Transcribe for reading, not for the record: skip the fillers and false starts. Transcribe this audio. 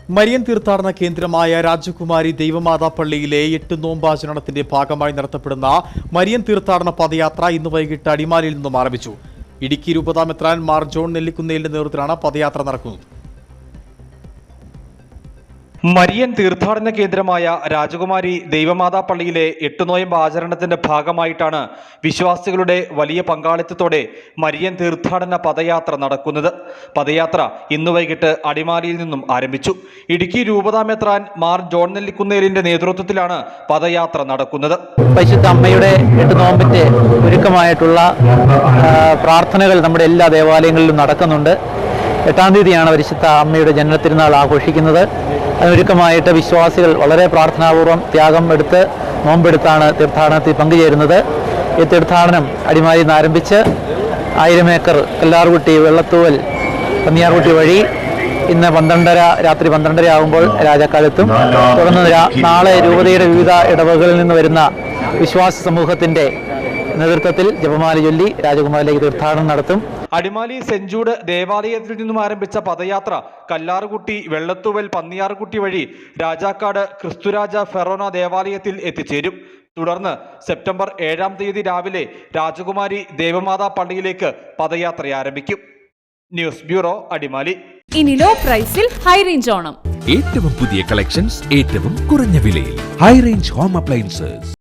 Marian തീർത്ഥാടന കേന്ദ്രമായ രാജകുമാരി ദൈവമാതാ പള്ളിയിലെ 8 നോമ്പാചരണത്തിന്റെ ഭാഗമായി നടത്തപ്പെടുന്ന മരിയൻ തീർത്ഥാടന പദയാത്ര ഇന്ന് വൈകിട്ട് അടിമാലിയിൽ നിന്നും ആരംഭിച്ചു. ഇടുക്കി രൂപതാ മെത്രാൻ മാർ ജോൺ നെല്ലിക്കുന്നേലിന്റെ നേതൃത്വത്തിലാണ് പദയാത്ര നടക്കുന്നത്. മരിയൻ തീർത്ഥാടന കേന്ദ്രമായ രാജകുമാരി ദൈവമാതാ പള്ളിയിലെ 8 നോയമ്പ് ആചരണത്തിന്റെ ഭാഗമായിട്ടാണ് വിശ്വാസികളുടെ വലിയ പങ്കാളിത്തത്തോടെ മരിയൻ തീർത്ഥാടന പദയാത്ര നടക്കുന്നത്. പദയാത്ര ഇന്ന് വൈകിട്ട് അടിമാലിയിൽ നിന്നും ആരംഭിച്ചു. ഇടുക്കി രൂപതാ മെത്രാൻ മാർ ജോൺ നെല്ലിക്കുന്നേലിന്റെ നേതൃത്വത്തിലാണ് പദയാത്ര നടക്കുന്നത്. പരിശുദ്ധ അമ്മയുടെ 8 നോമ്പിന്റെ ഒരുക്കമായിട്ടുള്ള പ്രാർത്ഥനകൾ നമ്മുടെ എല്ലാ ദേവാലയങ്ങളിലും നടക്കുന്നുണ്ട്. 8-ാം തീയതിയാണ് പരിശുദ്ധ അമ്മയുടെ ജന്മത്തിരുന്നാൾ ആഘോഷിക്കുന്നത്. അതിനൊരുക്കമായിട്ട് വിശ്വാസികൾ വളരെ പ്രാർത്ഥനാപൂർവ്വം ത്യാഗം എടുത്ത് നോമ്പെടുത്താണ് തീർത്ഥാടനത്തിൽ പങ്കുചേരുന്നത്. ഈ തീർത്ഥാടനം അടിമാലിയിൽ നിന്ന് ആരംഭിച്ച് 1000 ഏക്കർ കല്ലാർകുട്ടി, വെള്ളത്തൂവൽ, പന്നിയാർകുട്ടി വഴി ഇന്ന് രാത്രി 12:30 ആകുമ്പോൾ രാജാക്കാലത്തും, തുടർന്ന് നാളെ രൂപതയുടെ വിവിധ ഇടവകളിൽ നിന്ന് വരുന്ന വിശ്വാസ സമൂഹത്തിന്റെ നേതൃത്വത്തിൽ ജപമാല ചൊല്ലി രാജകുമാരിയിലേക്ക് തീർത്ഥാടനം നടത്തും. അടിമാലി സെന്റ് ജൂഡ് ദേവാലയത്തിൽ നിന്നും ആരംഭിച്ച പദയാത്ര കല്ലാർകുട്ടി, വെള്ളത്തൂവൽ, പന്നിയാർകുട്ടി വഴി രാജാക്കാട് ക്രിസ്തുരാജ ഫെറോന ദേവാലയത്തിൽ എത്തിച്ചേരും. തുടർന്ന് സെപ്റ്റംബർ 7-ാം തീയതി രാവിലെ രാജകുമാരി ദേവമാതാ പള്ളിയിലേക്ക് പദയാത്ര ആരംഭിക്കും. News bureau, Adimali. ഇനി ലോ പ്രൈസിൽ ഹൈ റേഞ്ച് ഓണം. ഏറ്റവും പുതിയ കളക്ഷൻസ് ഏറ്റവും കുറഞ്ഞ വിലയിൽ. High range home appliances.